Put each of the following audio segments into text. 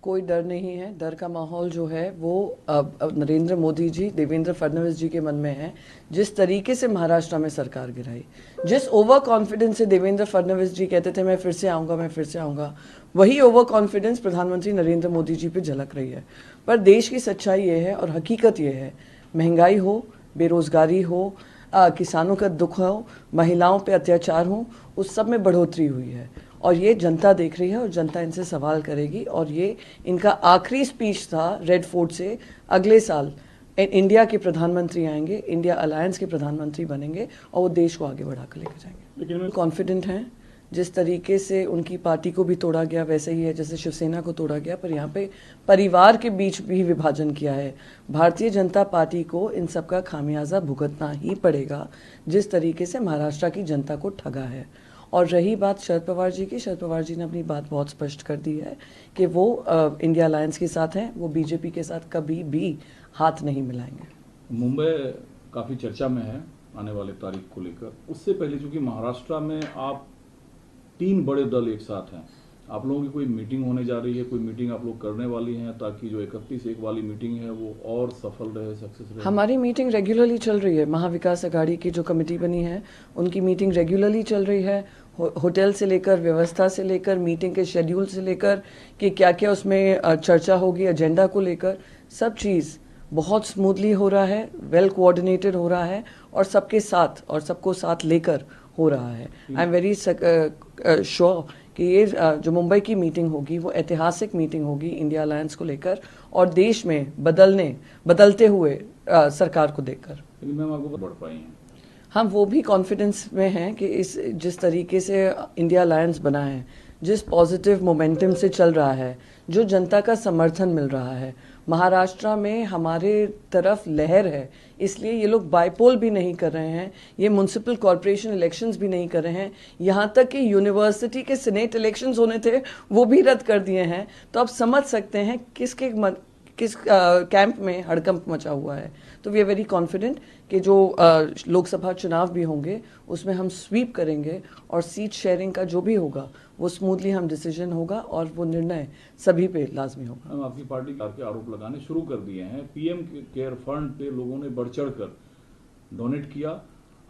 कोई डर नहीं है। डर का माहौल जो है वो अब नरेंद्र मोदी जी, देवेंद्र फडणवीस जी के मन में है। जिस तरीके से महाराष्ट्र में सरकार गिराई, जिस ओवर कॉन्फिडेंस से देवेंद्र फडणवीस जी कहते थे मैं फिर से आऊँगा, मैं फिर से आऊँगा, वही ओवर कॉन्फिडेंस प्रधानमंत्री नरेंद्र मोदी जी पे झलक रही है। पर देश की सच्चाई ये है और हकीकत ये है, महंगाई हो, बेरोज़गारी हो, किसानों का दुख हो, महिलाओं पे अत्याचार हो, उस सब में बढ़ोतरी हुई है। और ये जनता देख रही है और जनता इनसे सवाल करेगी। और ये इनका आखिरी स्पीच था रेड फोर्ट से। अगले साल इंडिया के प्रधानमंत्री आएंगे, इंडिया अलायंस के प्रधानमंत्री बनेंगे और वो देश को आगे बढ़ा कर लेकर जाएंगे। लेकिन कॉन्फिडेंट हैं। जिस तरीके से उनकी पार्टी को भी तोड़ा गया वैसे ही है जैसे शिवसेना को तोड़ा गया, पर यहाँ पे परिवार के बीच भी विभाजन किया है। भारतीय जनता पार्टी को इन सब का खामियाजा भुगतना ही पड़ेगा, जिस तरीके से महाराष्ट्र की जनता को ठगा है। और रही बात शरद पवार जी की, शरद पवार जी ने अपनी बात बहुत स्पष्ट कर दी है कि वो इंडिया अलायंस के साथ हैं, वो बीजेपी के साथ कभी भी हाथ नहीं मिलाएंगे। मुंबई काफ़ी चर्चा में है आने वाले तारीख को लेकर। उससे पहले चूंकि महाराष्ट्र में आप 3 बड़े दल एक साथ हैं, आप लोगों की कोई मीटिंग होने जा रही है, कोई मीटिंग आप लोग करने वाली हैं ताकि जो 31/1 वाली मीटिंग है वो और सफल रहे, सक्सेस रहे? हमारी मीटिंग रेगुलरली चल रही है। महाविकास अघाड़ी की जो कमेटी बनी है उनकी मीटिंग रेगुलरली चल रही है। होटल से लेकर, व्यवस्था से लेकर, मीटिंग के शेड्यूल से लेकर कि क्या क्या उसमें चर्चा होगी, एजेंडा को लेकर सब चीज़ बहुत स्मूथली हो रहा है, वेल कोऑर्डिनेटेड हो रहा है और सबके साथ और सबको साथ लेकर हो रहा है। आई एम वेरी श्योर कि ये जो मुंबई की मीटिंग होगी वो ऐतिहासिक मीटिंग होगी इंडिया अलायंस को लेकर और देश में बदलते हुए सरकार को देखकर। लेकिन मैम आपको बढ़ पाई हैं? हम वो भी कॉन्फिडेंस में हैं कि इस जिस तरीके से इंडिया अलायंस बना है, जिस पॉजिटिव मोमेंटम से चल रहा है, जो जनता का समर्थन मिल रहा है, महाराष्ट्र में हमारे तरफ लहर है, इसलिए ये लोग बाईपोल भी नहीं कर रहे हैं, ये म्युनिसिपल कॉरपोरेशन इलेक्शंस भी नहीं कर रहे हैं, यहाँ तक कि यूनिवर्सिटी के सीनेट इलेक्शंस होने थे वो भी रद्द कर दिए हैं। तो आप समझ सकते हैं किस कैंप में हड़कंप मचा हुआ है। तो वी आर वेरी कॉन्फिडेंट कि जो लोकसभा चुनाव भी होंगे उसमें हम स्वीप करेंगे और सीट शेयरिंग का जो भी होगा वो स्मूथली हम डिसीजन होगा और वो निर्णय सभी पे लाजमी होगा। हम आपकी पार्टी के आरोप लगाने शुरू कर दिए हैं। पीएम केयर फंड पे लोगों ने बढ़ चढ़ कर डोनेट किया,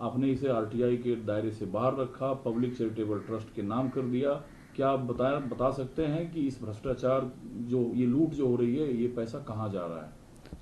आपने इसे आरटीआई के दायरे से बाहर रखा, पब्लिक चैरिटेबल ट्रस्ट के नाम कर दिया। क्या आप बता सकते हैं कि इस भ्रष्टाचार ये लूट जो हो रही है, ये पैसा कहाँ जा रहा है?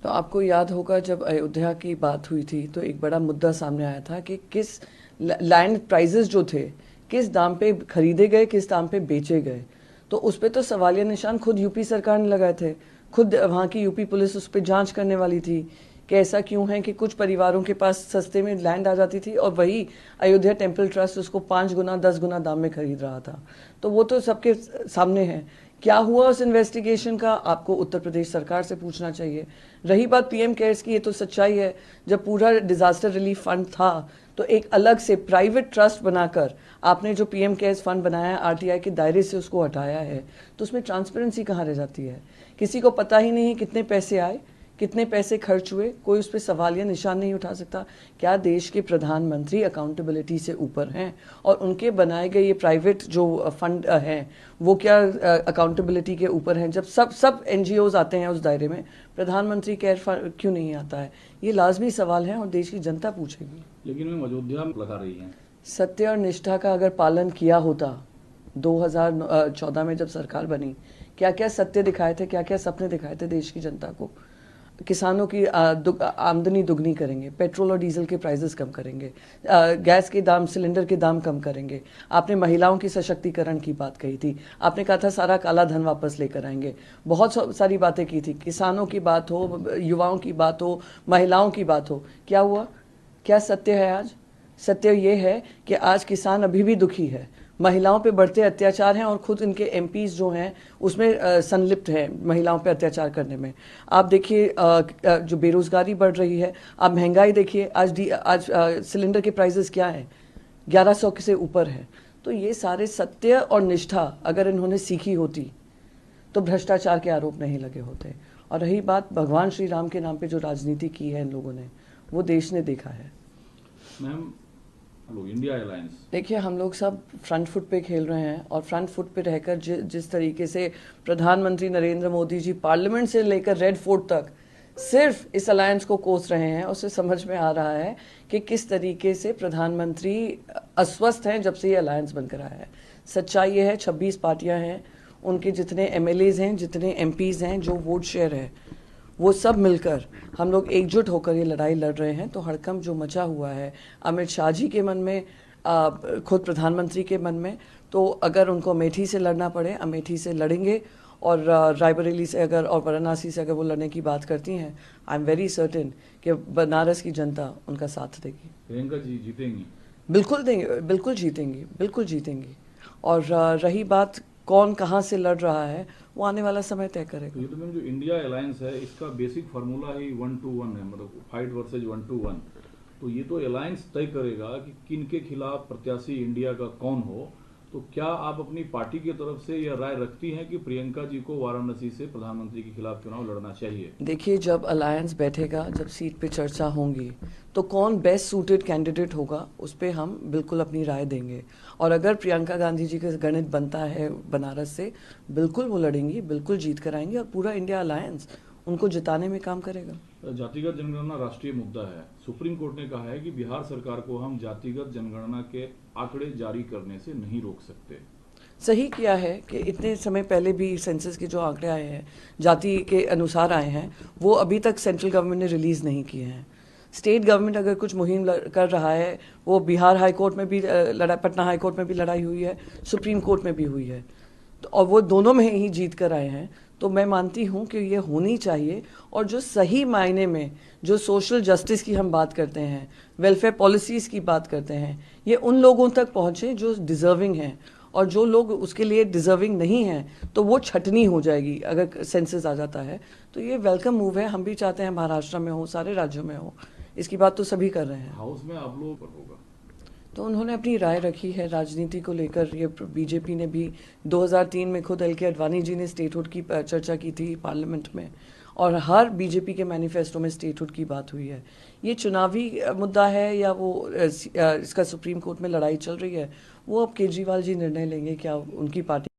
तो आपको याद होगा जब अयोध्या की बात हुई थी तो एक बड़ा मुद्दा सामने आया था कि किस लैंड प्राइजेस जो थे किस दाम पे खरीदे गए, किस दाम पे बेचे गए। तो उस पर तो सवालिया निशान खुद यूपी सरकार ने लगाए थे। खुद वहाँ की यूपी पुलिस उस पर जांच करने वाली थी कि ऐसा क्यों है कि कुछ परिवारों के पास सस्ते में लैंड आ जाती थी और वही अयोध्या टेम्पल ट्रस्ट उसको 5 गुना 10 गुना दाम में खरीद रहा था। तो वो तो सबके सामने है। क्या हुआ उस इन्वेस्टिगेशन का आपको उत्तर प्रदेश सरकार से पूछना चाहिए। रही बात पीएम केयर्स की, ये तो सच्चाई है, जब पूरा डिजास्टर रिलीफ फंड था तो एक अलग से प्राइवेट ट्रस्ट बनाकर आपने जो पीएम केयर्स फंड बनाया आरटीआई के दायरे से उसको हटाया है, तो उसमें ट्रांसपेरेंसी कहाँ रह जाती है। किसी को पता ही नहीं कितने पैसे आए, कितने पैसे खर्च हुए, कोई उस पर सवाल या निशान नहीं उठा सकता। क्या देश के प्रधानमंत्री अकाउंटेबिलिटी से ऊपर हैं और उनके बनाए गए ये प्राइवेट जो फंड हैं वो क्या अकाउंटेबिलिटी के ऊपर हैं? जब सब एनजीओज आते हैं उस दायरे में, प्रधानमंत्री केयर फंड क्यों नहीं आता है? ये लाजमी सवाल है और देश की जनता पूछेगी। लेकिन मैं अयोध्या में लगा रही हैं, सत्य और निष्ठा का अगर पालन किया होता 2014 में जब सरकार बनी, क्या क्या सत्य दिखाए थे, क्या क्या सपने दिखाए थे देश की जनता को। किसानों की आमदनी दुगनी करेंगे, पेट्रोल और डीजल के प्राइसेस कम करेंगे, गैस के दाम, सिलेंडर के दाम कम करेंगे। आपने महिलाओं की सशक्तिकरण की बात कही थी, आपने कहा था सारा काला धन वापस लेकर आएंगे, बहुत सारी बातें की थी। किसानों की बात हो, युवाओं की बात हो, महिलाओं की बात हो, क्या हुआ? क्या सत्य है आज? सत्य ये है कि आज किसान अभी भी दुखी है, महिलाओं पे बढ़ते अत्याचार हैं और खुद इनके एमपीज जो हैं उसमें संलिप्त हैं महिलाओं पे अत्याचार करने में। आप देखिए जो बेरोजगारी बढ़ रही है, आप महंगाई देखिए, आज सिलेंडर के प्राइसेस क्या हैं, 1100 से ऊपर है। तो ये सारे सत्य और निष्ठा अगर इन्होंने सीखी होती तो भ्रष्टाचार के आरोप नहीं लगे होते। और रही बात भगवान श्री राम के नाम पे जो राजनीति की है इन लोगों ने, वो देश ने देखा है। मैम लोग इंडिया अलायंस? देखिए, हम लोग सब फ्रंट फुट पे खेल रहे हैं और फ्रंट फुट पे रहकर जिस तरीके से प्रधानमंत्री नरेंद्र मोदी जी पार्लियामेंट से लेकर रेड फोर्ट तक सिर्फ इस अलायंस को कोस रहे हैं, उससे समझ में आ रहा है कि किस तरीके से प्रधानमंत्री अस्वस्थ हैं जब से ये अलायंस बनकर आया है। सच्चाई ये है, 26 पार्टियां हैं, उनके जितने एमएलएज हैं, जितने एमपीज हैं, जो वोट शेयर है, वो सब मिलकर हम लोग एकजुट होकर ये लड़ाई लड़ रहे हैं। तो हड़कंप जो मचा हुआ है अमित शाह जी के मन में, खुद प्रधानमंत्री के मन में, तो अगर उनको अमेठी से लड़ना पड़े, अमेठी से लड़ेंगे। और रायबरेली से अगर और वाराणसी से अगर वो लड़ने की बात करती हैं, आई एम वेरी सर्टेन कि बनारस की जनता उनका साथ देगी। प्रियंका जी जीतेंगी? बिल्कुल देंगे, बिल्कुल जीतेंगी, बिल्कुल जीतेंगी। और रही बात कौन कहाँ से लड़ रहा है, वो आने वाला समय तय करेगा। तो ये तो मैम जो इंडिया अलायंस है इसका बेसिक फार्मूला ही 1 to 1 है, मतलब फाइट वर्सेज 1 to 1। तो ये तो अलायंस तय करेगा कि किन के खिलाफ प्रत्याशी इंडिया का कौन हो। तो क्या आप अपनी पार्टी की तरफ से यह राय रखती हैं कि प्रियंका जी को वाराणसी से प्रधानमंत्री के खिलाफ चुनाव लड़ना चाहिए? देखिए, जब अलायंस बैठेगा, जब सीट पे चर्चा होंगी, तो कौन बेस्ट सूटेड कैंडिडेट होगा उस पर हम बिल्कुल अपनी राय देंगे। और अगर प्रियंका गांधी जी का गणित बनता है बनारस से, बिल्कुल वो लड़ेंगी, बिल्कुल जीत कर आएंगी और पूरा इंडिया अलायंस उनको जिताने में काम करेगा। जातिगत जनगणना राष्ट्रीय मुद्दा है। सुप्रीम कोर्ट ने कहा है कि बिहार सरकार को हम जातिगत जनगणना के आंकड़े जारी करने से नहीं रोक सकते। सही किया है कि इतने समय पहले भी सेंसस के जो आंकड़े आए हैं, जाति के अनुसार आए हैं, वो अभी तक सेंट्रल गवर्नमेंट ने रिलीज़ नहीं किए हैं। स्टेट गवर्नमेंट अगर कुछ मुहिम कर रहा है, वो बिहार हाई कोर्ट में भी लड़ाई, पटना हाई कोर्ट में भी लड़ाई हुई है, सुप्रीम कोर्ट में भी हुई है, तो और वो दोनों में ही जीत कर आए हैं। तो मैं मानती हूँ कि ये होनी चाहिए। और जो सही मायने में जो सोशल जस्टिस की हम बात करते हैं, वेलफेयर पॉलिसीज़ की बात करते हैं, ये उन लोगों तक पहुँचे जो डिज़र्विंग हैं। और जो लोग उसके लिए डिज़र्विंग नहीं हैं, तो वो छटनी हो जाएगी अगर सेंसस आ जाता है। तो ये वेलकम मूव है। हम भी चाहते हैं महाराष्ट्र में हो, सारे राज्यों में हो। इसकी बात तो सभी कर रहे हैं। हाउस में आप लोग पर होगा तो उन्होंने अपनी राय रखी है राजनीति को लेकर। ये बीजेपी ने भी 2003 में खुद एल के अडवाणी जी ने स्टेटहुड की चर्चा की थी पार्लियामेंट में, और हर बीजेपी के मैनिफेस्टो में स्टेटहुड की बात हुई है। ये चुनावी मुद्दा है या वो इसका सुप्रीम कोर्ट में लड़ाई चल रही है, वो अब केजरीवाल जी निर्णय लेंगे क्या उनकी पार्टी